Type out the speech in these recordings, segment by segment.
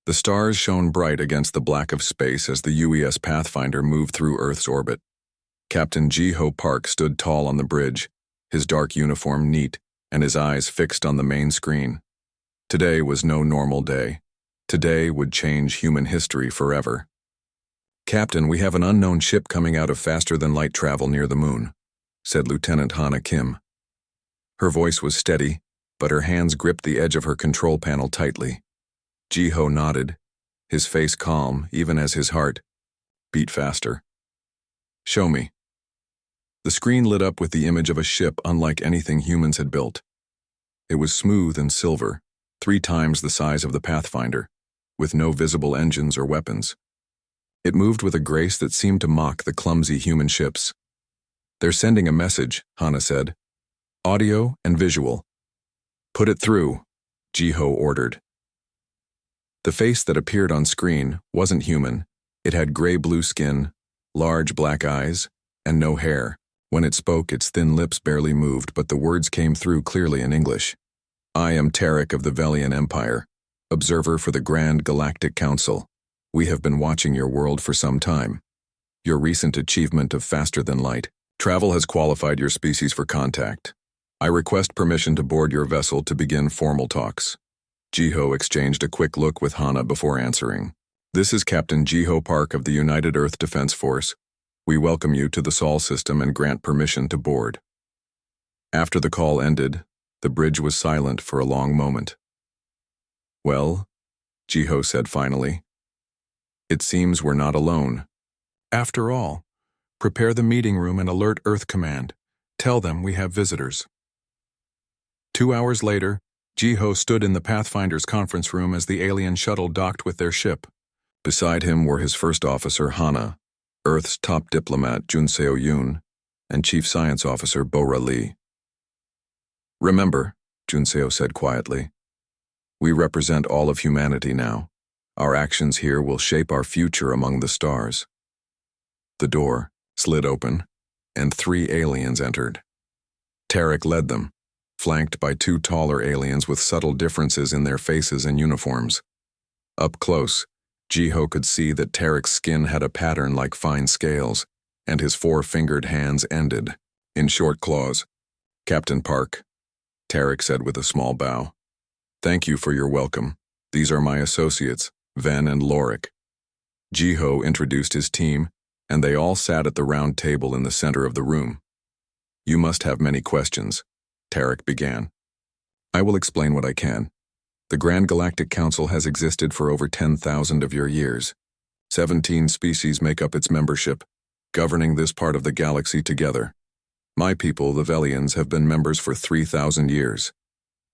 The stars shone bright against the black of space as the UES Pathfinder moved through Earth's orbit. Captain Ji-Ho Park stood tall on the bridge, his dark uniform neat, and his eyes fixed on the main screen. Today was no normal day. Today would change human history forever. "Captain, we have an unknown ship coming out of faster-than-light travel near the moon," said Lieutenant Hana Kim. Her voice was steady, but her hands gripped the edge of her control panel tightly. Ji-Ho nodded, his face calm even as his heart beat faster. "Show me." The screen lit up with the image of a ship unlike anything humans had built. It was smooth and silver, 3 times the size of the Pathfinder, with no visible engines or weapons. It moved with a grace that seemed to mock the clumsy human ships. "They're sending a message," Hana said. "Audio and visual." "Put it through," Ji-Ho ordered. The face that appeared on screen wasn't human. It had gray-blue skin, large black eyes, and no hair. When it spoke, its thin lips barely moved, but the words came through clearly in English. "I am Tarek of the Velian Empire, observer for the Grand Galactic Council. We have been watching your world for some time. Your recent achievement of faster-than-light travel has qualified your species for contact. I request permission to board your vessel to begin formal talks." Ji-Ho exchanged a quick look with Hana before answering. "This is Captain Ji-Ho Park of the United Earth Defense Force. We welcome you to the Sol system and grant permission to board." After the call ended, the bridge was silent for a long moment. "Well," Ji-Ho said finally, "it seems we're not alone. After all, prepare the meeting room and alert Earth Command. Tell them we have visitors." 2 hours later, Ji-Ho stood in the Pathfinder's conference room as the alien shuttle docked with their ship. Beside him were his first officer, Hana, Earth's top diplomat, Junseo Yoon, and Chief Science Officer, Bora Lee. "Remember," Junseo said quietly, "we represent all of humanity now. Our actions here will shape our future among the stars." The door slid open, and 3 aliens entered. Tarek led them, flanked by 2 taller aliens with subtle differences in their faces and uniforms. Up close, Ji-Ho could see that Tarek's skin had a pattern like fine scales, and his 4-fingered hands ended in short claws. "Captain Park," Tarek said with a small bow. "Thank you for your welcome. These are my associates, Ven and Lorik." Ji-Ho introduced his team, and they all sat at the round table in the center of the room. "You must have many questions," Tarek began. "I will explain what I can. The Grand Galactic Council has existed for over 10,000 of your years. 17 species make up its membership, governing this part of the galaxy together. My people, the Velians, have been members for 3,000 years.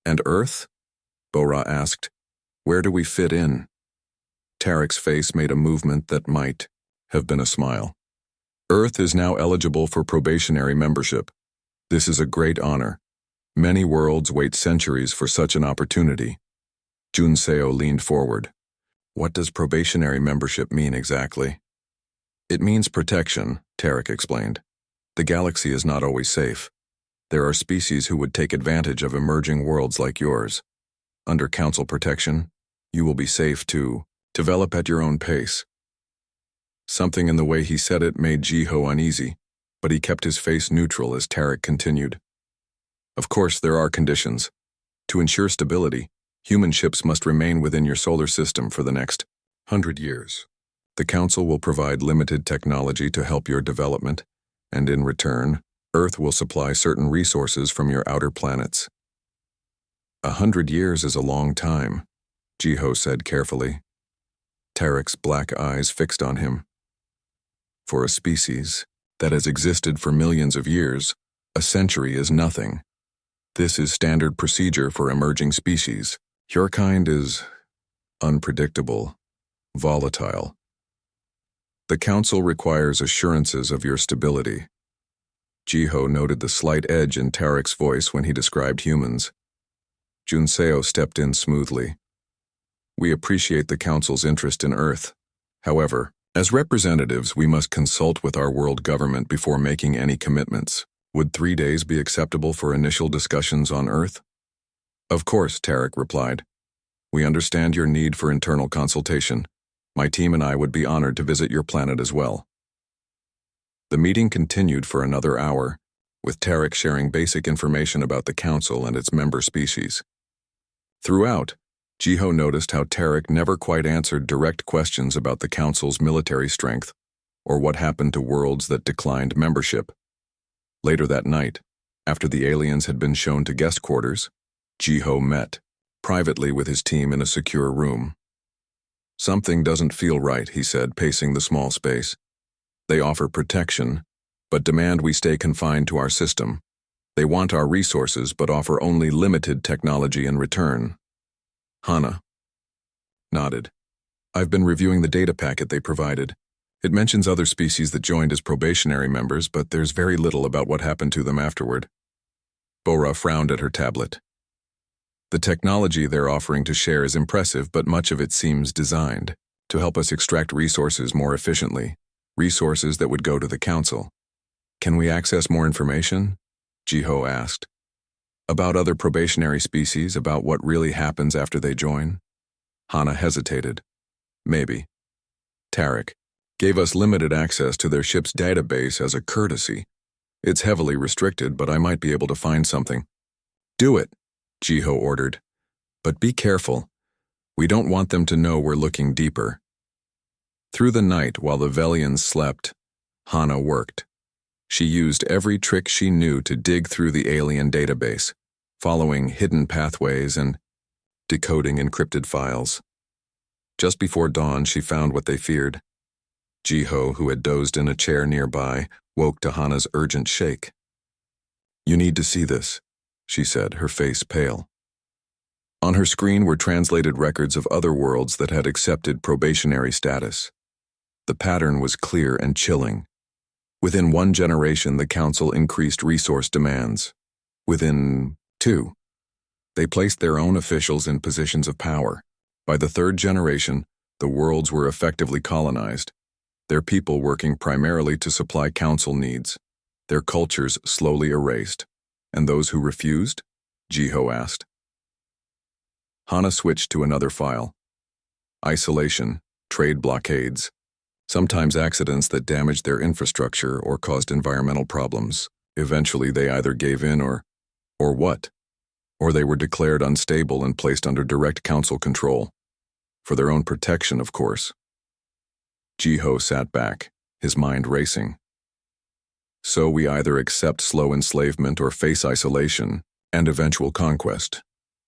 And Earth?" Bora asked. "Where do we fit in?" Tarek's face made a movement that might have been a smile. "Earth is now eligible for probationary membership. This is a great honor. Many worlds wait centuries for such an opportunity." Junseo leaned forward. "What does probationary membership mean exactly?" "It means protection," Tarek explained. "The galaxy is not always safe. There are species who would take advantage of emerging worlds like yours. Under Council protection, you will be safe to develop at your own pace." Something in the way he said it made Ji-Ho uneasy, but he kept his face neutral as Tarek continued. "Of course, there are conditions. To ensure stability, human ships must remain within your solar system for the next 100 years. The Council will provide limited technology to help your development, and in return, Earth will supply certain resources from your outer planets." 100 years is a long time, Ji-Ho said carefully. Tarek's black eyes fixed on him. "For a species that has existed for millions of years, a century is nothing. This is standard procedure for emerging species. Your kind is unpredictable, volatile. The Council requires assurances of your stability." Ji-Ho noted the slight edge in Tarek's voice when he described humans. Junseo stepped in smoothly. "We appreciate the Council's interest in Earth. However, as representatives, we must consult with our world government before making any commitments. Would 3 days be acceptable for initial discussions on Earth?" "Of course," Tarek replied. We understand your need for internal consultation. My team and I would be honored to visit your planet as well. The meeting continued for another hour, with Tarek sharing basic information about the Council and its member species. Throughout, Jiho noticed how Tarek never quite answered direct questions about the Council's military strength or what happened to worlds that declined membership. Later that night, after the aliens had been shown to guest quarters, Jiho met, privately with his team in a secure room. "Something doesn't feel right," he said, pacing the small space. "They offer protection, but demand we stay confined to our system. They want our resources, but offer only limited technology in return." Hana nodded. "I've been reviewing the data packet they provided. It mentions other species that joined as probationary members, but there's very little about what happened to them afterward." Bora frowned at her tablet. "The technology they're offering to share is impressive, but much of it seems designed to help us extract resources more efficiently, resources that would go to the Council. Can we access more information?" Jiho asked. "About other probationary species, about what really happens after they join?" Hana hesitated. "Maybe. Tarek gave us limited access to their ship's database as a courtesy. It's heavily restricted, but I might be able to find something." "Do it," Jiho ordered. "But be careful. We don't want them to know we're looking deeper." Through the night, while the Velians slept, Hana worked. She used every trick she knew to dig through the alien database, following hidden pathways and decoding encrypted files. Just before dawn, she found what they feared. Jiho, who had dozed in a chair nearby, woke to Hana's urgent shake. "You need to see this," she said, her face pale. On her screen were translated records of other worlds that had accepted probationary status. The pattern was clear and chilling. Within 1 generation, the Council increased resource demands. Within 2, they placed their own officials in positions of power. By the 3rd generation, the worlds were effectively colonized, their people working primarily to supply Council needs, their cultures slowly erased. "And those who refused?" Jiho asked. Hana switched to another file. "Isolation, trade blockades, sometimes accidents that damaged their infrastructure or caused environmental problems. Eventually they either gave in or what? Or they were declared unstable and placed under direct Council control. For their own protection, of course." Jiho sat back, his mind racing. "So we either accept slow enslavement or face isolation and eventual conquest.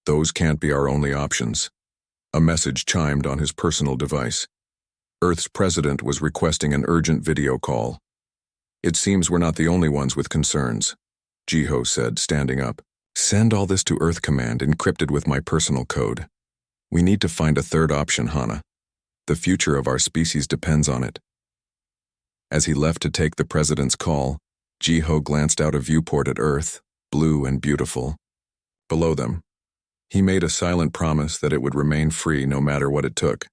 Those can't be our only options." A message chimed on his personal device. Earth's president was requesting an urgent video call. "It seems we're not the only ones with concerns," Jiho said, standing up. "Send all this to Earth Command, encrypted with my personal code. We need to find a third option, Hana. The future of our species depends on it." As he left to take the president's call, Jiho glanced out a viewport at Earth, blue and beautiful. Below them, he made a silent promise that it would remain free no matter what it took.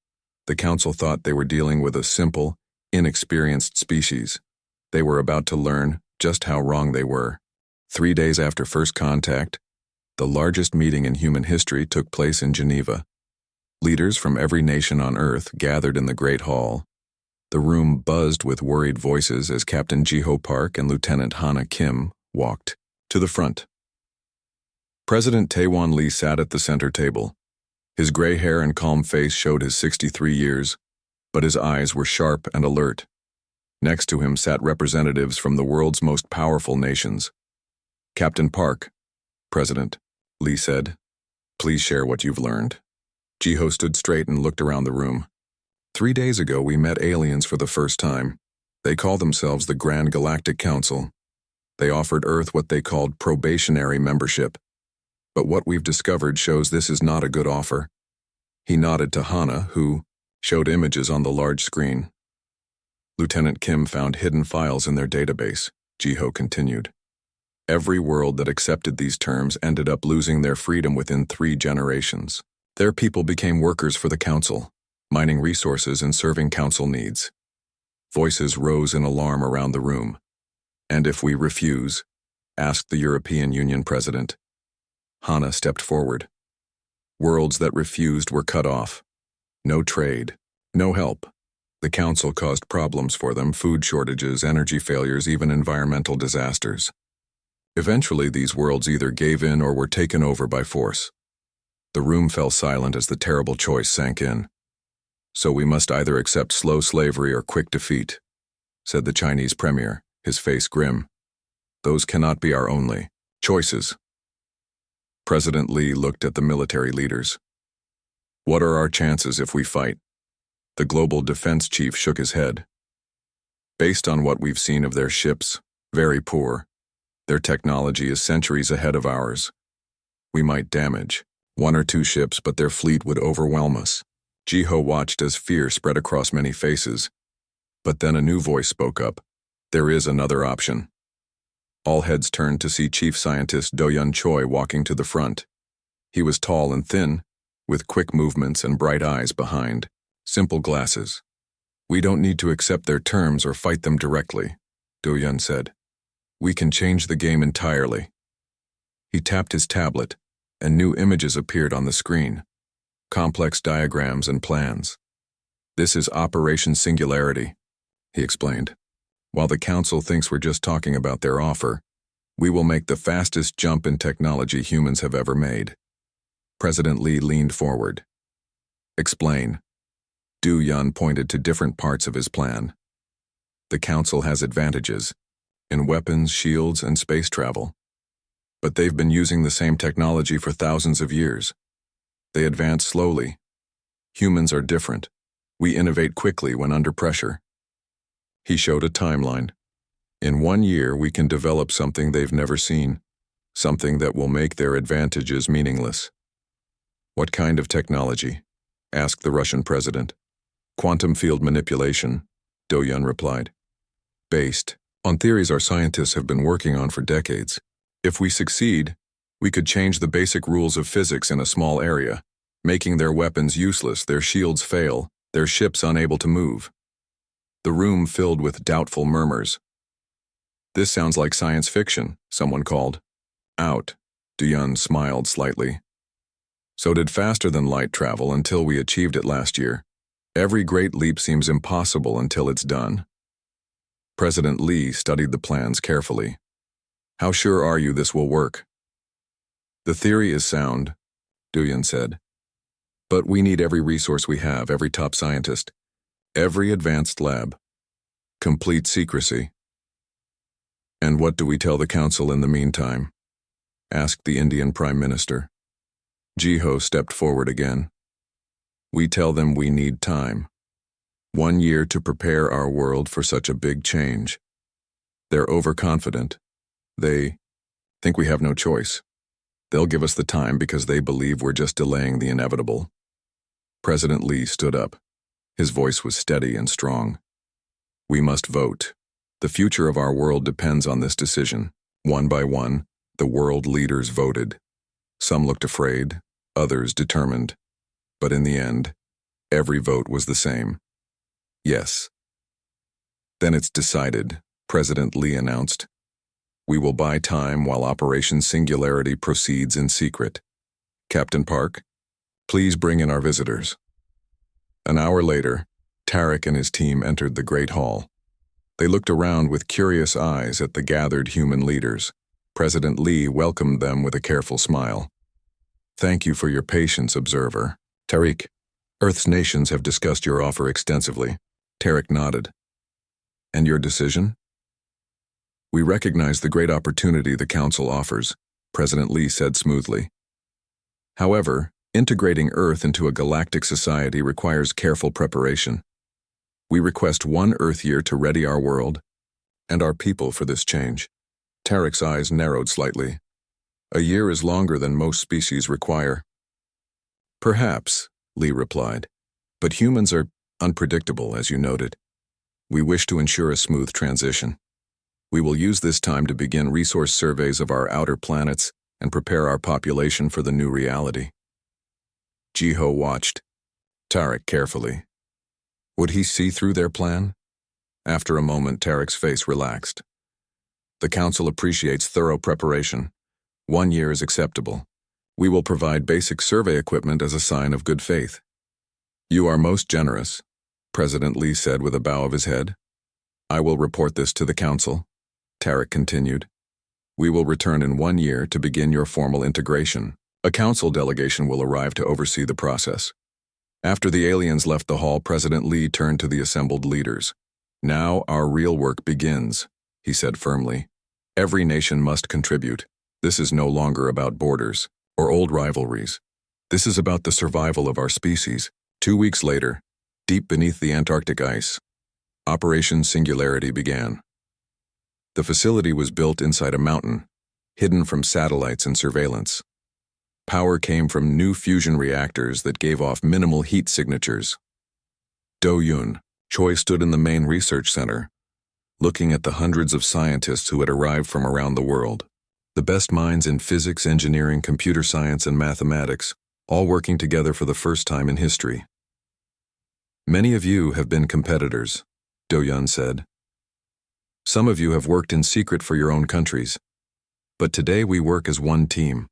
The Council thought they were dealing with a simple, inexperienced species. They were about to learn just how wrong they were. 3 days after first contact, the largest meeting in human history took place in Geneva. Leaders from every nation on Earth gathered in the Great Hall. The room buzzed with worried voices as Captain Jiho Park and Lieutenant Hana Kim walked to the front. President Taewon Lee sat at the center table. His gray hair and calm face showed his 63 years, but his eyes were sharp and alert. Next to him sat representatives from the world's most powerful nations. "Captain Park," President Lee said, "please share what you've learned." Jiho stood straight and looked around the room. 3 days ago, we met aliens for the first time. They call themselves the Grand Galactic Council. They offered Earth what they called probationary membership. But what we've discovered shows this is not a good offer. He nodded to Hana, who showed images on the large screen. Lieutenant Kim found hidden files in their database, Jiho continued. Every world that accepted these terms ended up losing their freedom within 3 generations. Their people became workers for the Council, mining resources and serving Council needs. Voices rose in alarm around the room. "And if we refuse?" asked the European Union president. Hana stepped forward. Worlds that refused were cut off. No trade. No help. The Council caused problems for them, food shortages, energy failures, even environmental disasters. Eventually, these worlds either gave in or were taken over by force. The room fell silent as the terrible choice sank in. "So we must either accept slow slavery or quick defeat," said the Chinese premier, his face grim. "Those cannot be our only choices." President Li looked at the military leaders. "What are our chances if we fight?" The global defense chief shook his head. "Based on what we've seen of their ships, very poor. Their technology is centuries ahead of ours. We might damage 1 or 2 ships, but their fleet would overwhelm us." Jiho watched as fear spread across many faces. But then a new voice spoke up. "There is another option." All heads turned to see Chief Scientist Do-Yun Choi walking to the front. He was tall and thin, with quick movements and bright eyes behind simple glasses. "We don't need to accept their terms or fight them directly," Do-Yun said. "We can change the game entirely." He tapped his tablet, and new images appeared on the screen. Complex diagrams and plans. "This is Operation Singularity," he explained. "While the Council thinks we're just talking about their offer, we will make the fastest jump in technology humans have ever made." President Li leaned forward. "Explain." Do-Yun pointed to different parts of his plan. "The Council has advantages in weapons, shields, and space travel. But they've been using the same technology for thousands of years. They advance slowly. Humans are different. We innovate quickly when under pressure." He showed a timeline. "In 1 year, we can develop something they've never seen, something that will make their advantages meaningless." "What kind of technology?" asked the Russian president. "Quantum field manipulation," Do-Yun replied. "Based on theories our scientists have been working on for decades. If we succeed, we could change the basic rules of physics in a small area, making their weapons useless, their shields fail, their ships unable to move." The room filled with doubtful murmurs. "This sounds like science fiction," someone called. "Out." Do-Yun smiled slightly. "So did faster-than-light travel until we achieved it last year. Every great leap seems impossible until it's done." President Li studied the plans carefully. "How sure are you this will work?" "The theory is sound," Do-Yun said. "But we need every resource we have, every top scientist, every advanced lab. Complete secrecy." "And what do we tell the Council in the meantime?" asked the Indian Prime Minister. Jiho stepped forward again. "We tell them we need time. 1 year to prepare our world for such a big change. They're overconfident. They think we have no choice. They'll give us the time because they believe we're just delaying the inevitable." President Li stood up. His voice was steady and strong. "We must vote. The future of our world depends on this decision." One by one, the world leaders voted. Some looked afraid, others determined. But in the end, every vote was the same. Yes. "Then it's decided," President Li announced. "We will buy time while Operation Singularity proceeds in secret. Captain Park, please bring in our visitors." An hour later, Tarek and his team entered the Great Hall. They looked around with curious eyes at the gathered human leaders. President Li welcomed them with a careful smile. "Thank you for your patience, observer. Tariq, Earth's nations have discussed your offer extensively." Tarek nodded. "And your decision?" "We recognize the great opportunity the Council offers," President Li said smoothly. "However, integrating Earth into a galactic society requires careful preparation. We request 1 Earth year to ready our world and our people for this change." Tarek's eyes narrowed slightly. "A year is longer than most species require." "Perhaps," Li replied, "but humans are unpredictable, as you noted. We wish to ensure a smooth transition. We will use this time to begin resource surveys of our outer planets and prepare our population for the new reality." Jiho watched Tarek carefully. Would he see through their plan? After a moment, Tarek's face relaxed. "The Council appreciates thorough preparation. 1 year is acceptable. We will provide basic survey equipment as a sign of good faith. You are most generous, President Lee said with a bow of his head. I will report this to the council, Tarek continued. We will return in 1 year to begin your formal integration. A council delegation will arrive to oversee the process. After the aliens left the hall, President Lee turned to the assembled leaders. Now our real work begins, he said firmly. Every nation must contribute. This is no longer about borders or old rivalries. This is about the survival of our species. 2 weeks later, deep beneath the Antarctic ice, Operation Singularity began. The facility was built inside a mountain, hidden from satellites and surveillance. Power came from new fusion reactors that gave off minimal heat signatures. Do-Yun, Choi stood in the main research center, looking at the hundreds of scientists who had arrived from around the world. The best minds in physics, engineering, computer science, and mathematics, all working together for the first time in history. Many of you have been competitors, Do-Yun said. Some of you have worked in secret for your own countries. But today we work as one team,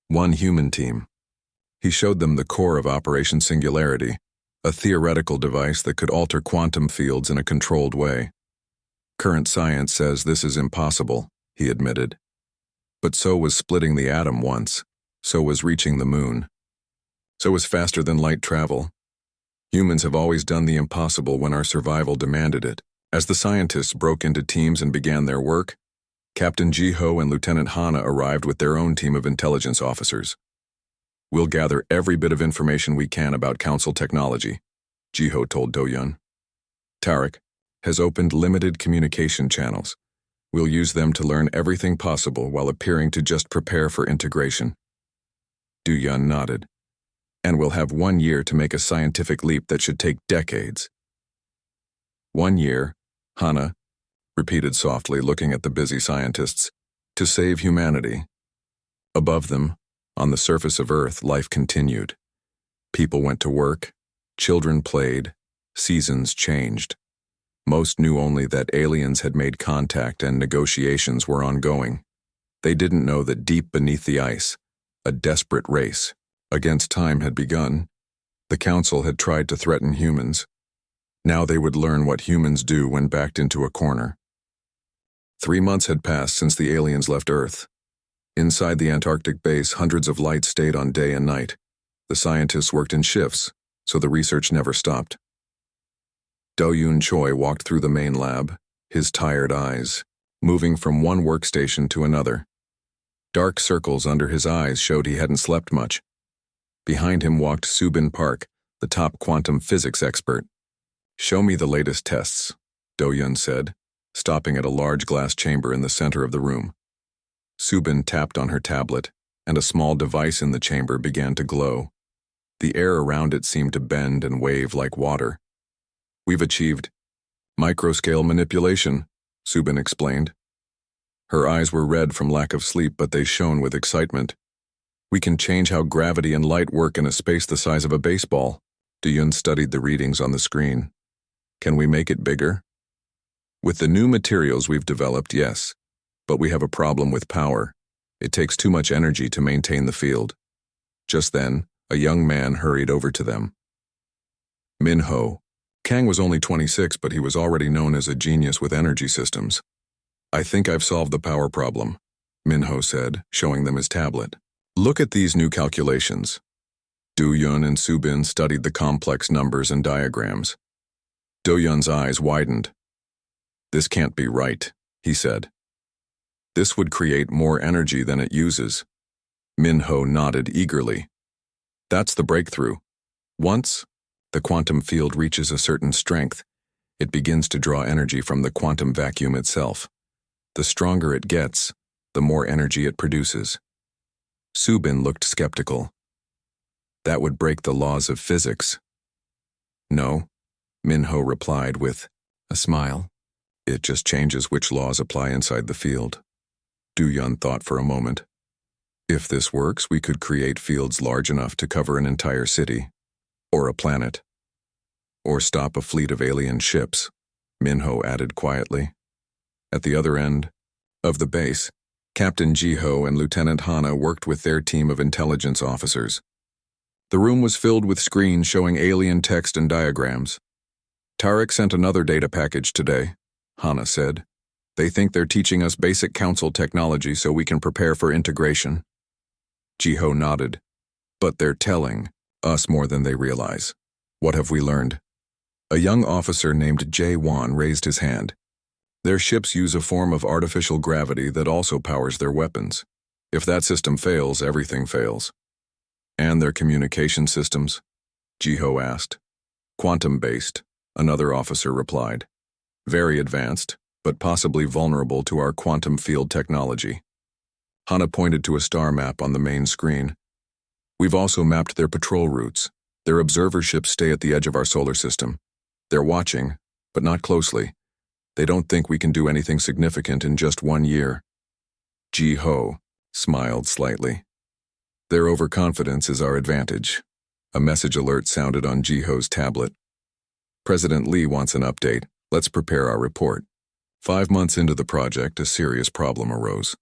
one human team. He showed them the core of Operation Singularity, a theoretical device that could alter quantum fields in a controlled way. Current science says this is impossible, he admitted. But so was splitting the atom once. So was reaching the moon. So was faster than light travel. Humans have always done the impossible when our survival demanded it. As the scientists broke into teams and began their work, Captain Ji-Ho and Lieutenant Hana arrived with their own team of intelligence officers. We'll gather every bit of information we can about Council technology, Ji-Ho told Do-Yun. Tarek has opened limited communication channels. We'll use them to learn everything possible while appearing to just prepare for integration. Do-Yun nodded. And we'll have 1 year to make a scientific leap that should take decades. 1 year, Hana repeated softly, looking at the busy scientists, to save humanity. Above them, on the surface of Earth, life continued. People went to work, children played, seasons changed. Most knew only that aliens had made contact and negotiations were ongoing. They didn't know that deep beneath the ice, a desperate race against time had begun. The Council had tried to threaten humans. Now they would learn what humans do when backed into a corner. 3 months had passed since the aliens left Earth. Inside the Antarctic base, hundreds of lights stayed on day and night. The scientists worked in shifts, so the research never stopped. Do-Yun Choi walked through the main lab, his tired eyes moving from one workstation to another. Dark circles under his eyes showed he hadn't slept much. Behind him walked Subin Park, the top quantum physics expert. Show me the latest tests, Do-Yun said, stopping at a large glass chamber in the center of the room. Subin tapped on her tablet, and a small device in the chamber began to glow. The air around it seemed to bend and wave like water. We've achieved microscale manipulation, Subin explained. Her eyes were red from lack of sleep, but they shone with excitement. We can change how gravity and light work in a space the size of a baseball. Do-Yun studied the readings on the screen. Can we make it bigger? With the new materials we've developed, yes. But we have a problem with power. It takes too much energy to maintain the field. Just then, a young man hurried over to them. Min-Ho. Kang was only 26, but he was already known as a genius with energy systems. I think I've solved the power problem, Min-Ho said, showing them his tablet. Look at these new calculations. Do-Yun and Subin studied the complex numbers and diagrams. Do-Yun's eyes widened. This can't be right, he said. This would create more energy than it uses. Min-Ho nodded eagerly. That's the breakthrough. Once the quantum field reaches a certain strength, it begins to draw energy from the quantum vacuum itself. The stronger it gets, the more energy it produces. Subin looked skeptical. That would break the laws of physics. No, Min-Ho replied with a smile. It just changes which laws apply inside the field. Do-Yun thought for a moment. If this works, we could create fields large enough to cover an entire city, or a planet, or stop a fleet of alien ships, Min-Ho added quietly. At the other end of the base, Captain Jiho and Lieutenant Hana worked with their team of intelligence officers. The room was filled with screens showing alien text and diagrams. Tarek sent another data package today, Hana said. They think they're teaching us basic council technology so we can prepare for integration. Jiho nodded. But they're telling us more than they realize. What have we learned? A young officer named Jae Won raised his hand. Their ships use a form of artificial gravity that also powers their weapons. If that system fails, everything fails. And their communication systems? Jiho asked. Quantum-based, another officer replied. Very advanced, but possibly vulnerable to our quantum field technology. Hana pointed to a star map on the main screen. We've also mapped their patrol routes. Their observer ships stay at the edge of our solar system. They're watching, but not closely. They don't think we can do anything significant in just 1 year. Jiho smiled slightly. Their overconfidence is our advantage. A message alert sounded on Jiho's tablet. President Lee wants an update. Let's prepare our report. 5 months into the project, a serious problem arose.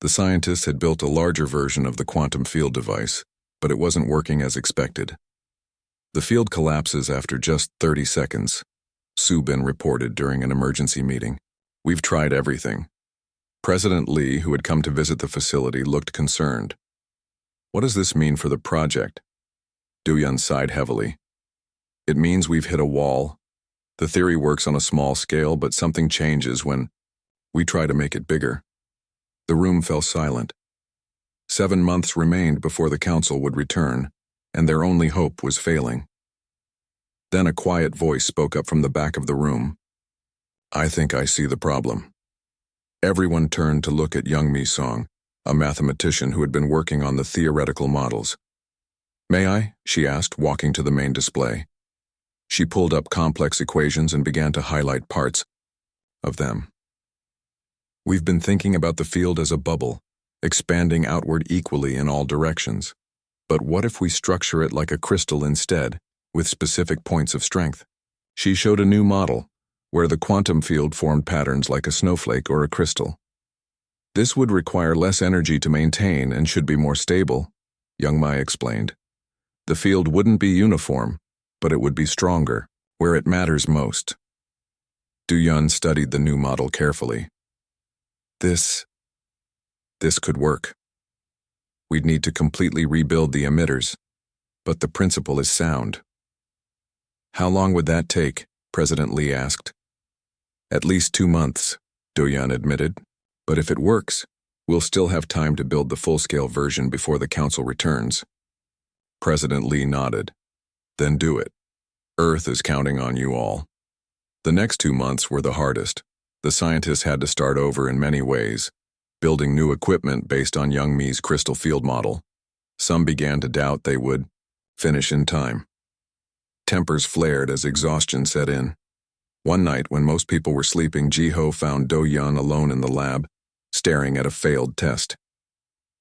The scientists had built a larger version of the quantum field device, but it wasn't working as expected. The field collapses after just 30 seconds. Subin reported during an emergency meeting. We've tried everything. President Lee, who had come to visit the facility, looked concerned. What does this mean for the project? Duyun sighed heavily. It means we've hit a wall. The theory works on a small scale, but something changes when we try to make it bigger. The room fell silent. 7 months remained before the council would return, and their only hope was failing. Then a quiet voice spoke up from the back of the room. I think I see the problem. Everyone turned to look at Young Mi-song, a mathematician who had been working on the theoretical models. May I? She asked, walking to the main display. She pulled up complex equations and began to highlight parts of them. We've been thinking about the field as a bubble, expanding outward equally in all directions. But what if we structure it like a crystal instead, with specific points of strength? She showed a new model, where the quantum field formed patterns like a snowflake or a crystal. This would require less energy to maintain and should be more stable, Young Mi explained. The field wouldn't be uniform, but it would be stronger, where it matters most. Duyun studied the new model carefully. This could work. We'd need to completely rebuild the emitters, but the principle is sound. How long would that take? President Lee asked. At least 2 months, Duyun admitted. But if it works, we'll still have time to build the full-scale version before the council returns. President Lee nodded. Then do it. Earth is counting on you all. The next 2 months were the hardest. The scientists had to start over in many ways, building new equipment based on Young Mi's crystal field model. Some began to doubt they would finish in time. Tempers flared as exhaustion set in. One night, when most people were sleeping, Jiho found Do-Yun alone in the lab, staring at a failed test.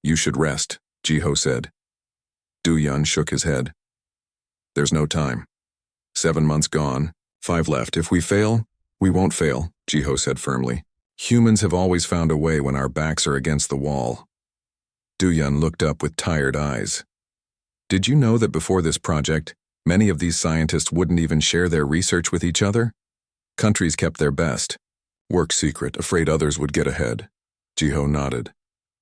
You should rest, Jiho said. Do-Yun shook his head. There's no time. 7 months gone, 5 left. If we fail, we won't fail, Jiho said firmly. Humans have always found a way when our backs are against the wall. Do-Yun looked up with tired eyes. Did you know that before this project, many of these scientists wouldn't even share their research with each other? Countries kept their best. Work secret, afraid others would get ahead. Jiho nodded.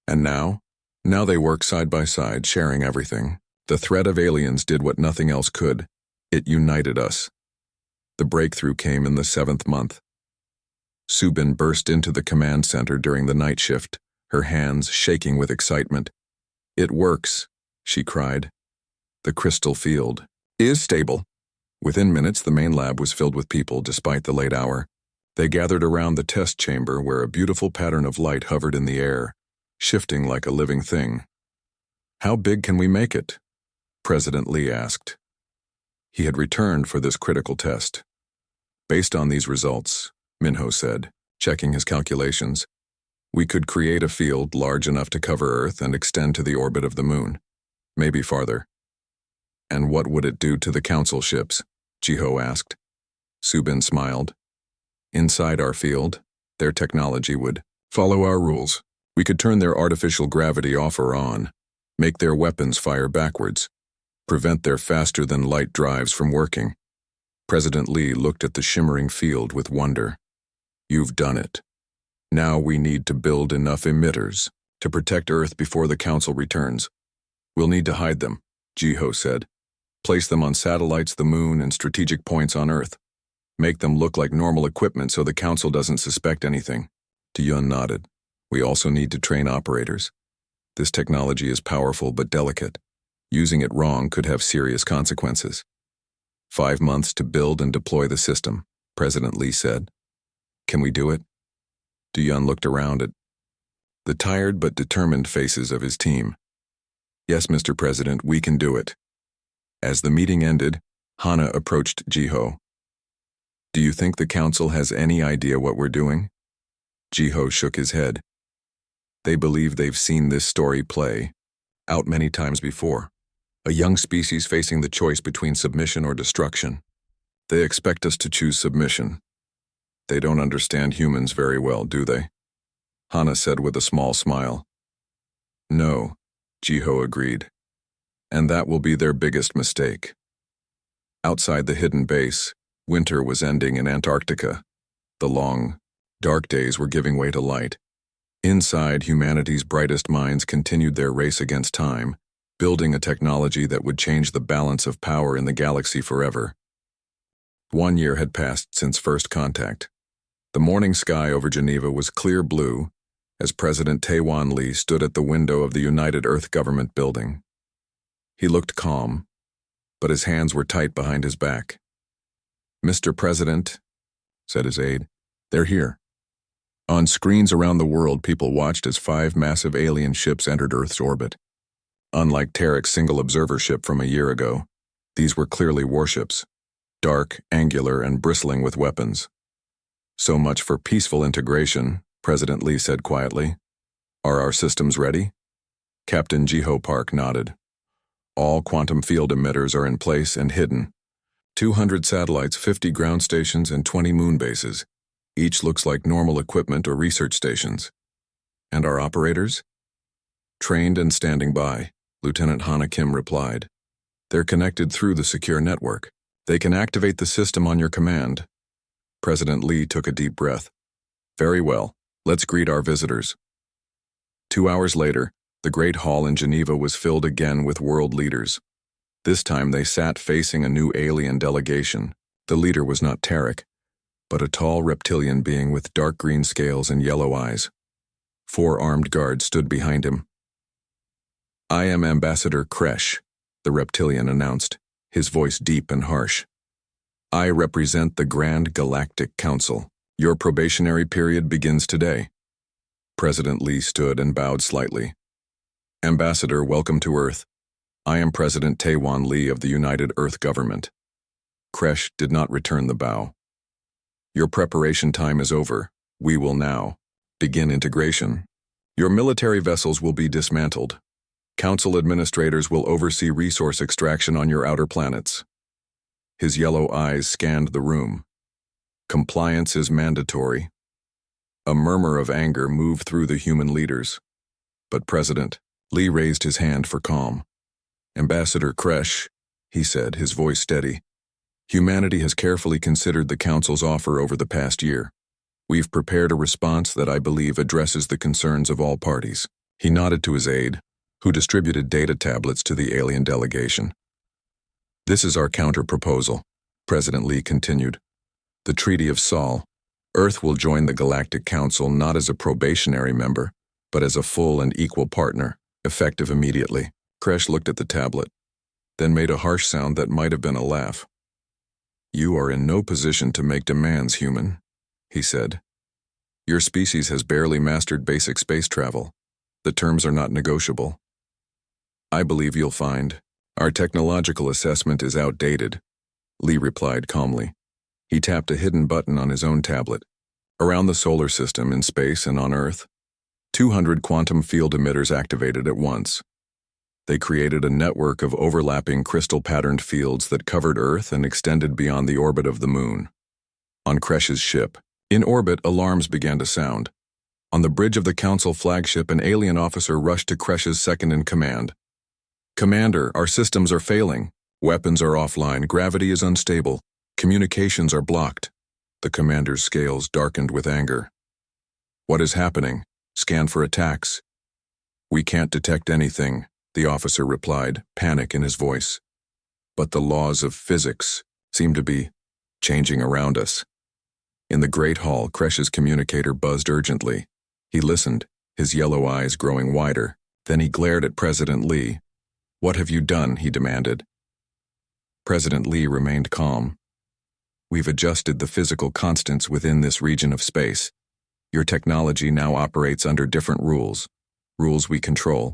And now? Now they work side by side, sharing everything. The threat of aliens did what nothing else could. It united us. The breakthrough came in the 7th month. Subin burst into the command center during the night shift, her hands shaking with excitement. It works, she cried. The crystal field is stable. Within minutes, the main lab was filled with people despite the late hour. They gathered around the test chamber where a beautiful pattern of light hovered in the air, shifting like a living thing. How big can we make it? President Lee asked. He had returned for this critical test. Based on these results, Minho said, checking his calculations, we could create a field large enough to cover Earth and extend to the orbit of the moon, maybe farther. And what would it do to the council ships? Jiho asked. Subin smiled. Inside our field, their technology would follow our rules. We could turn their artificial gravity off or on, make their weapons fire backwards, prevent their faster-than-light drives from working. President Lee looked at the shimmering field with wonder. You've done it. Now we need to build enough emitters to protect Earth before the Council returns. We'll need to hide them, Jiho said. Place them on satellites, the moon, and strategic points on Earth. Make them look like normal equipment so the Council doesn't suspect anything. Yun nodded. We also need to train operators. This technology is powerful but delicate. Using it wrong could have serious consequences. 5 months to build and deploy the system, President Lee said. Can we do it? Yun looked around at the tired but determined faces of his team. Yes, Mr. President, we can do it. As the meeting ended, Hana approached Jiho. Do you think the Council has any idea what we're doing? Jiho shook his head. They believe they've seen this story play out many times before. A young species facing the choice between submission or destruction. They expect us to choose submission. They don't understand humans very well, do they? Hana said with a small smile. No, Jiho agreed. And that will be their biggest mistake. Outside the hidden base, winter was ending in Antarctica. The long, dark days were giving way to light. Inside, humanity's brightest minds continued their race against time, building a technology that would change the balance of power in the galaxy forever. 1 year had passed since first contact. The morning sky over Geneva was clear blue as President Tae-Wan Lee stood at the window of the United Earth Government building. He looked calm, but his hands were tight behind his back. Mr. President, said his aide, they're here. On screens around the world, people watched as 5 massive alien ships entered Earth's orbit. Unlike Tarek's single observer ship from a year ago, these were clearly warships, dark, angular, and bristling with weapons. So much for peaceful integration, President Lee said quietly. Are our systems ready? Captain Jiho Park nodded. All quantum field emitters are in place and hidden. 200 satellites, 50 ground stations, and 20 moon bases. Each looks like normal equipment or research stations. And our operators? Trained and standing by, Lieutenant Hana Kim replied. They're connected through the secure network. They can activate the system on your command. President Lee took a deep breath. Very well, let's greet our visitors. 2 hours later, the Great Hall in Geneva was filled again with world leaders. This time they sat facing a new alien delegation. The leader was not Tarek, but a tall reptilian being with dark green scales and yellow eyes. 4 armed guards stood behind him. I am Ambassador Kresh, the reptilian announced, his voice deep and harsh. I represent the Grand Galactic Council. Your probationary period begins today. President Lee stood and bowed slightly. Ambassador, welcome to Earth. I am President Tae-Wan Lee of the United Earth Government. Kresh did not return the bow. Your preparation time is over. We will now begin integration. Your military vessels will be dismantled. Council administrators will oversee resource extraction on your outer planets. His yellow eyes scanned the room. Compliance is mandatory. A murmur of anger moved through the human leaders. But President Lee raised his hand for calm. Ambassador Kresh, he said, his voice steady. Humanity has carefully considered the Council's offer over the past year. We've prepared a response that I believe addresses the concerns of all parties. He nodded to his aide, who distributed data tablets to the alien delegation. This is our counter-proposal, President Lee continued. The Treaty of Sol. Earth will join the Galactic Council not as a probationary member, but as a full and equal partner, effective immediately. Kresh looked at the tablet, then made a harsh sound that might have been a laugh. You are in no position to make demands, human, he said. Your species has barely mastered basic space travel. The terms are not negotiable. I believe you'll find our technological assessment is outdated, Lee replied calmly. He tapped a hidden button on his own tablet. Around the solar system, in space and on Earth, 200 quantum field emitters activated at once. They created a network of overlapping crystal-patterned fields that covered Earth and extended beyond the orbit of the Moon. On Kresh's ship, in orbit, alarms began to sound. On the bridge of the Council flagship, an alien officer rushed to Kresh's second-in-command. "Commander, our systems are failing. Weapons are offline, gravity is unstable, communications are blocked." The commander's scales darkened with anger. "What is happening? Scan for attacks." "We can't detect anything," the officer replied, panic in his voice. "But the laws of physics seem to be changing around us." In the great hall, Kresh's communicator buzzed urgently. He listened, his yellow eyes growing wider. Then he glared at President Lee. "What have you done?" he demanded. President Lee remained calm. "We've adjusted the physical constants within this region of space. Your technology now operates under different rules we control."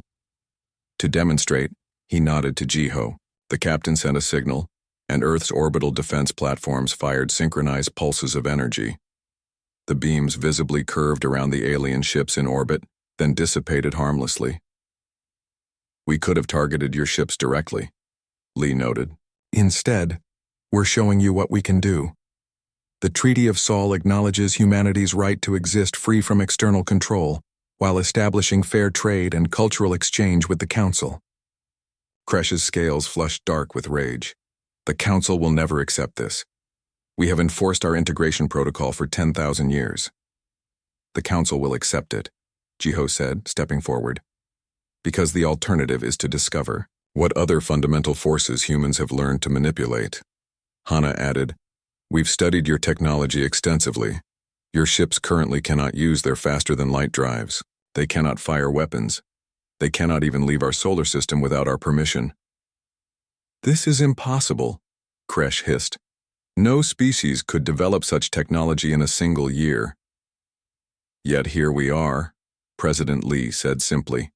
To demonstrate, he nodded to Jiho. The captain sent a signal, and Earth's orbital defense platforms fired synchronized pulses of energy. The beams visibly curved around the alien ships in orbit, then dissipated harmlessly. "We could have targeted your ships directly," Lee noted. "Instead, we're showing you what we can do. The Treaty of Saul acknowledges humanity's right to exist free from external control, while establishing fair trade and cultural exchange with the Council." Kresh's scales flushed dark with rage. "The Council will never accept this. We have enforced our integration protocol for 10,000 years. "The Council will accept it," Jiho said, stepping forward. "Because the alternative is to discover what other fundamental forces humans have learned to manipulate." Hana added, "We've studied your technology extensively. Your ships currently cannot use their faster-than-light drives. They cannot fire weapons. They cannot even leave our solar system without our permission." "This is impossible," Kresh hissed. "No species could develop such technology in a single year." "Yet here we are," President Lee said simply.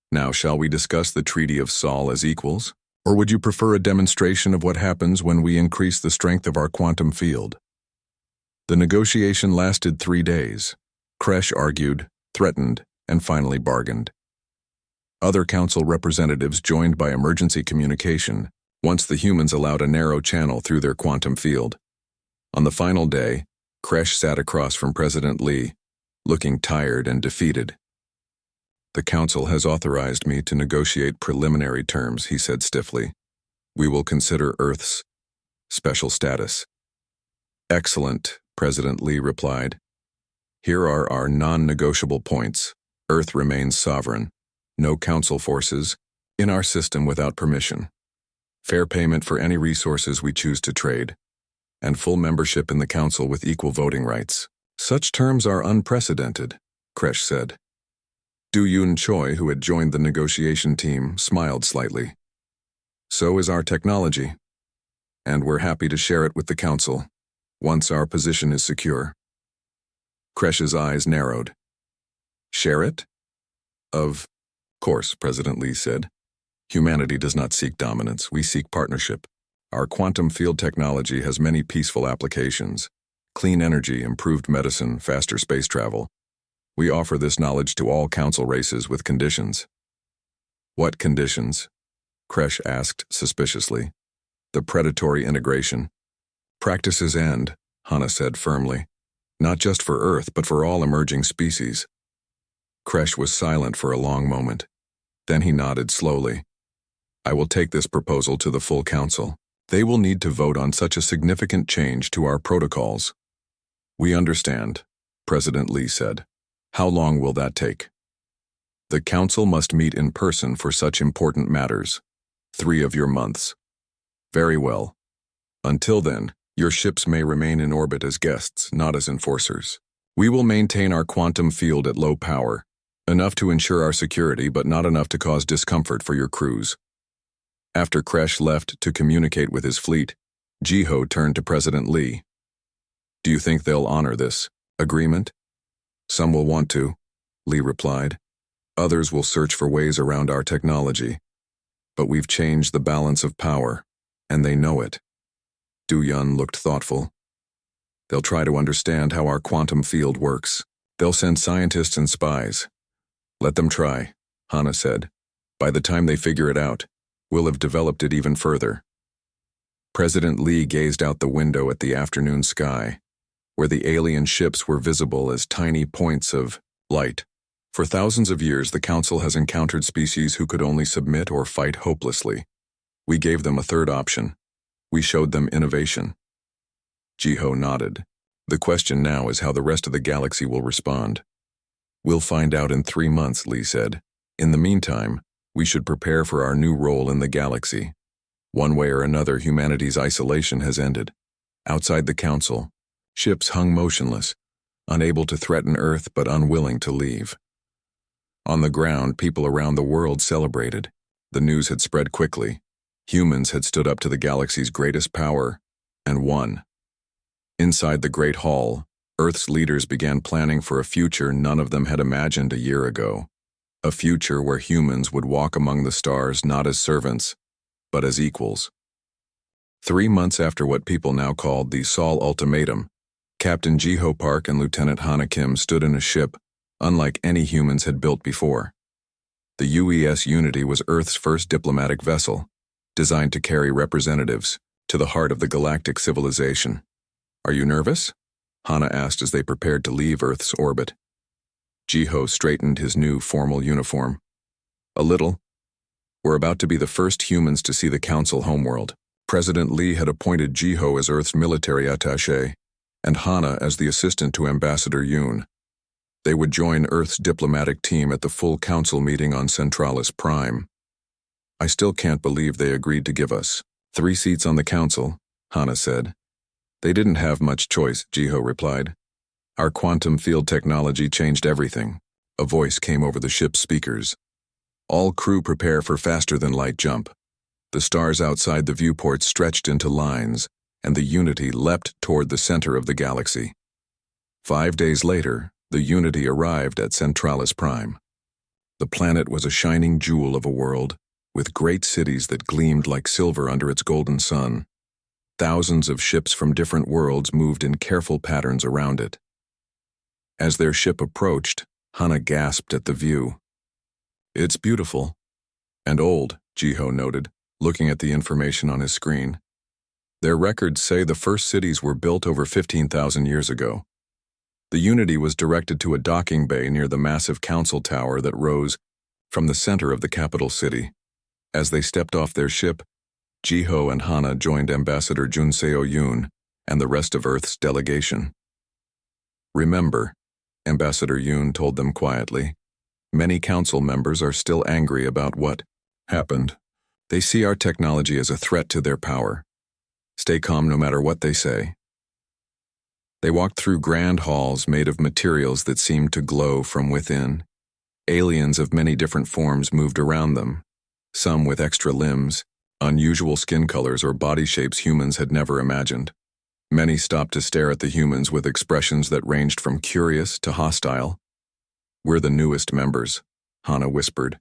"Now shall we discuss the Treaty of Saul as equals? Or would you prefer a demonstration of what happens when we increase the strength of our quantum field?" The negotiation lasted 3 days. Kresh argued, threatened, and finally bargained. Other council representatives joined by emergency communication once the humans allowed a narrow channel through their quantum field. On the final day, Kresh sat across from President Lee, looking tired and defeated. "The Council has authorized me to negotiate preliminary terms," he said stiffly. "We will consider Earth's special status." "Excellent," President Lee replied. "Here are our non-negotiable points. Earth remains sovereign. No Council forces in our system without permission. Fair payment for any resources we choose to trade. And full membership in the Council with equal voting rights." "Such terms are unprecedented," Kresh said. Du Yun Choi, who had joined the negotiation team, smiled slightly. "So is our technology. And we're happy to share it with the Council, once our position is secure." Kresh's eyes narrowed. "Share it?" "Of course," President Lee said. "Humanity does not seek dominance, we seek partnership. Our quantum field technology has many peaceful applications. Clean energy, improved medicine, faster space travel. We offer this knowledge to all Council races with conditions." "What conditions?" Kresh asked suspiciously. "The predatory integration." "Practices end," Hana said firmly. "Not just for Earth, but for all emerging species." Kresh was silent for a long moment. Then he nodded slowly. "I will take this proposal to the full Council. They will need to vote on such a significant change to our protocols." "We understand," President Lee said. "How long will that take?" "The Council must meet in person for such important matters. 3 of your months." "Very well. Until then, your ships may remain in orbit as guests, not as enforcers. We will maintain our quantum field at low power, enough to ensure our security but not enough to cause discomfort for your crews." After Kresh left to communicate with his fleet, Jiho turned to President Lee. "Do you think they'll honor this agreement?" "Some will want to," Lee replied. "Others will search for ways around our technology. But we've changed the balance of power, and they know it." Du Yun looked thoughtful. "They'll try to understand how our quantum field works. They'll send scientists and spies." "Let them try," Hana said. "By the time they figure it out, we'll have developed it even further." President Lee gazed out the window at the afternoon sky, where the alien ships were visible as tiny points of Light. For thousands of years, the Council has encountered species who could only submit or fight hopelessly. We gave them a third option. We showed them innovation. Jiho nodded. The question now is how the rest of the galaxy will respond. We'll find out in 3 months, Lee said. In the meantime, we should prepare for our new role in the galaxy. One way or another, humanity's isolation has ended. Outside the Council, ships hung motionless, unable to threaten Earth but unwilling to leave. On the ground, people around the world celebrated. The news had spread quickly. Humans had stood up to the galaxy's greatest power and won. Inside the Great Hall, Earth's leaders began planning for a future none of them had imagined a year ago. A future where humans would walk among the stars not as servants, but as equals. 3 months after what people now called the Sol Ultimatum, Captain Jiho Park and Lieutenant Hana Kim stood in a ship unlike any humans had built before. The UES Unity was Earth's first diplomatic vessel, designed to carry representatives to the heart of the galactic civilization. Are you nervous? Hana asked as they prepared to leave Earth's orbit. Jiho straightened his new formal uniform. A little. We're about to be the first humans to see the Council homeworld. President Lee had appointed Jiho as Earth's military attaché, and Hana as the assistant to Ambassador Yoon. They would join Earth's diplomatic team at the full Council meeting on Centralis Prime. I still can't believe they agreed to give us 3 seats on the Council, Hana said. They didn't have much choice, Jiho replied. Our quantum field technology changed everything. A voice came over the ship's speakers. All crew prepare for faster-than-light jump. The stars outside the viewport stretched into lines, and the Unity leapt toward the center of the galaxy. 5 days later, the Unity arrived at Centralis Prime. The planet was a shining jewel of a world, with great cities that gleamed like silver under its golden sun. Thousands of ships from different worlds moved in careful patterns around it. As their ship approached, Hana gasped at the view. It's beautiful. And old, Jiho noted, looking at the information on his screen. Their records say the first cities were built over 15,000 years ago. The Unity was directed to a docking bay near the massive council tower that rose from the center of the capital city. As they stepped off their ship, Jiho and Hana joined Ambassador Junseo Yoon and the rest of Earth's delegation. Remember, Ambassador Yoon told them quietly, many council members are still angry about what happened. They see our technology as a threat to their power. Stay calm no matter what they say. They walked through grand halls made of materials that seemed to glow from within. Aliens of many different forms moved around them, some with extra limbs, unusual skin colors or body shapes humans had never imagined. Many stopped to stare at the humans with expressions that ranged from curious to hostile. We're the newest members, Hana whispered,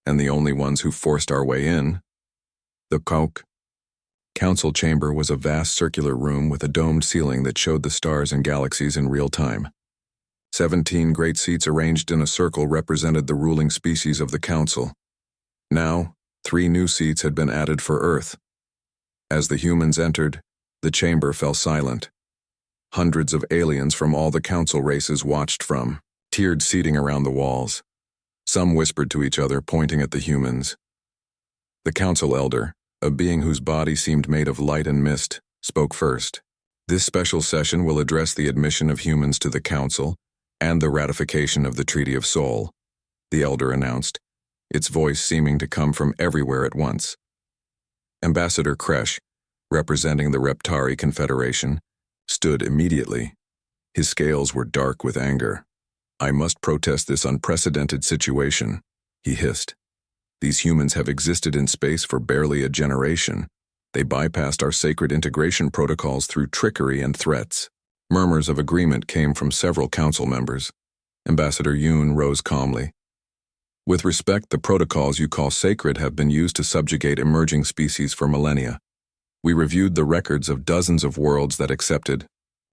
and the only ones who forced our way in. The Council chamber was a vast circular room with a domed ceiling that showed the stars and galaxies in real time. 17 great seats arranged in a circle represented the ruling species of the Council. Now, 3 new seats had been added for Earth. As the humans entered, the chamber fell silent. Hundreds of aliens from all the Council races watched from tiered seating around the walls. Some whispered to each other, pointing at the humans. The Council Elder, a being whose body seemed made of light and mist, spoke first. This special session will address the admission of humans to the Council and the ratification of the Treaty of Sol, the Elder announced, its voice seeming to come from everywhere at once. Ambassador Kresh, representing the Reptari Confederation, stood immediately. His scales were dark with anger. I must protest this unprecedented situation, he hissed. These humans have existed in space for barely a generation. They bypassed our sacred integration protocols through trickery and threats. Murmurs of agreement came from several council members. Ambassador Yoon rose calmly. With respect, the protocols you call sacred have been used to subjugate emerging species for millennia. We reviewed the records of dozens of worlds that accepted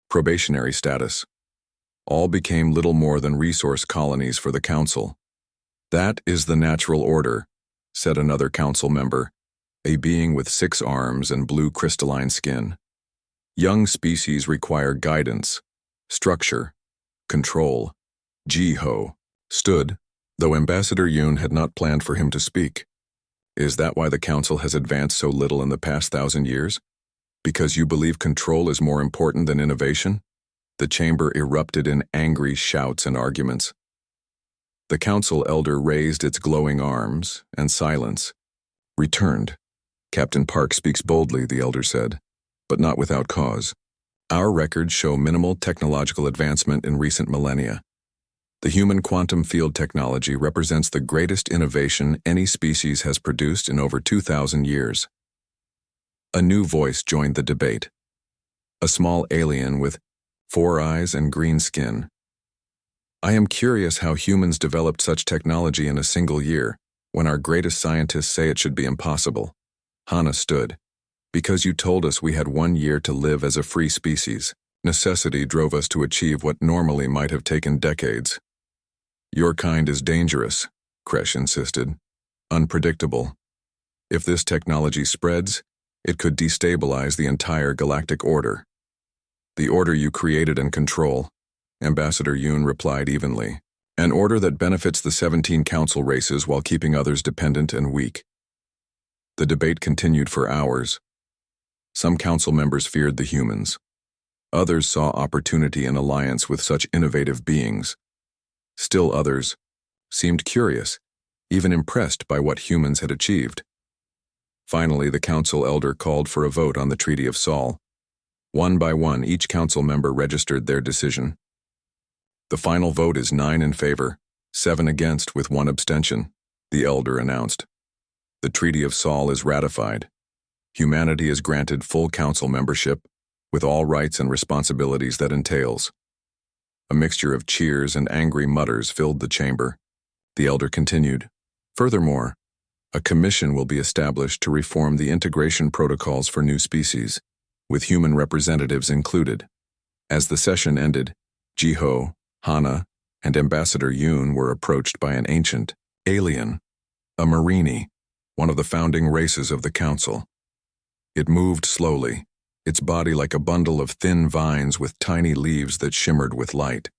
probationary status. All became little more than resource colonies for the Council. That is the natural order, said another council member, a being with 6 arms and blue crystalline skin. Young species require guidance, structure, control. Ji-ho stood, though Ambassador Yoon had not planned for him to speak. Is that why the council has advanced so little in the past 1,000 years? Because you believe control is more important than innovation? The chamber erupted in angry shouts and arguments. The council elder raised its glowing arms, and silence returned. Captain Park speaks boldly, the elder said, but not without cause. Our records show minimal technological advancement in recent millennia. The human quantum field technology represents the greatest innovation any species has produced in over 2,000 years. A new voice joined the debate. A small alien with 4 eyes and green skin. I am curious how humans developed such technology in a single year, when our greatest scientists say it should be impossible. Hana stood. Because you told us we had 1 year to live as a free species. Necessity drove us to achieve what normally might have taken decades. Your kind is dangerous, Kresh insisted. Unpredictable. If this technology spreads, it could destabilize the entire galactic order. The order you created and control, Ambassador Yoon replied evenly. An order that benefits the 17 council races while keeping others dependent and weak. The debate continued for hours. Some council members feared the humans. Others saw opportunity in alliance with such innovative beings. Still others seemed curious, even impressed by what humans had achieved. Finally, the council elder called for a vote on the Treaty of Sol. One by one, each council member registered their decision. The final vote is 9 in favor, 7 against with 1 abstention, the elder announced. The Treaty of Sol is ratified. Humanity is granted full council membership, with all rights and responsibilities that entails. A mixture of cheers and angry mutters filled the chamber. The elder continued. Furthermore, a commission will be established to reform the integration protocols for new species, with human representatives included. As the session ended, Ji-ho, Hana, and Ambassador Yoon were approached by an ancient alien, a Marini, one of the founding races of the council. It moved slowly, its body like a bundle of thin vines with tiny leaves that shimmered with light.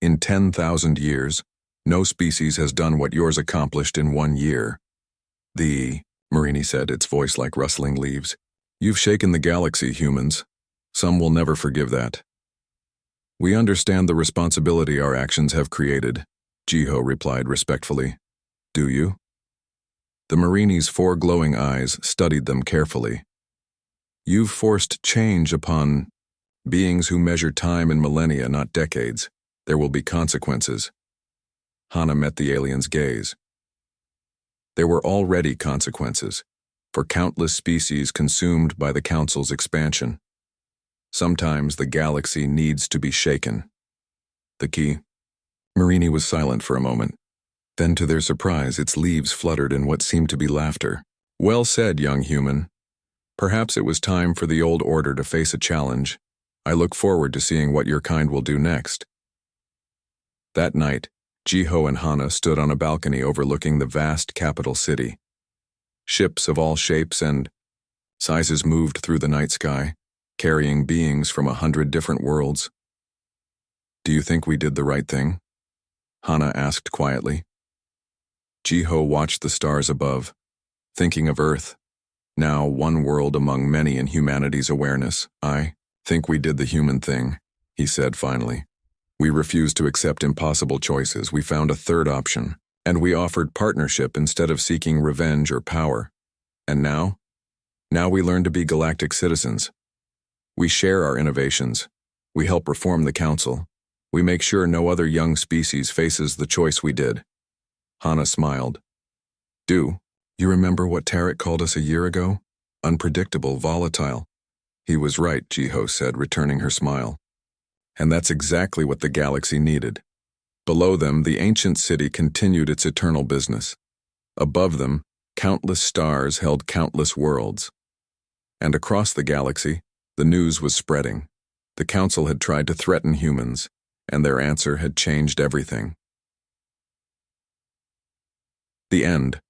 In 10,000 years, no species has done what yours accomplished in 1 year. The Marini said, its voice like rustling leaves. You've shaken the galaxy, humans. Some will never forgive that. We understand the responsibility our actions have created, Ji-ho replied respectfully. Do you? The Marini's 4 glowing eyes studied them carefully. You've forced change upon beings who measure time in millennia, not decades. There will be consequences. Hana met the alien's gaze. There were already consequences, for countless species consumed by the Council's expansion. Sometimes the galaxy needs to be shaken. The key? Marini was silent for a moment. Then, to their surprise, its leaves fluttered in what seemed to be laughter. Well said, young human. Perhaps it was time for the old order to face a challenge. I look forward to seeing what your kind will do next. That night, Ji-ho and Hana stood on a balcony overlooking the vast capital city. Ships of all shapes and sizes moved through the night sky, carrying beings from 100 different worlds. Do you think we did the right thing? Hana asked quietly. Ji-ho watched the stars above, thinking of Earth, now one world among many in humanity's awareness. I think we did the human thing, he said finally. We refused to accept impossible choices. We found a third option, and we offered partnership instead of seeking revenge or power. And now? Now we learn to be galactic citizens. We share our innovations. We help reform the Council. We make sure no other young species faces the choice we did. Hana smiled. Do you remember what Tarek called us a year ago? Unpredictable, volatile. He was right, Ji-ho said, returning her smile. And that's exactly what the galaxy needed. Below them, the ancient city continued its eternal business. Above them, countless stars held countless worlds. And across the galaxy, the news was spreading. The Council had tried to threaten humans, and their answer had changed everything. The end.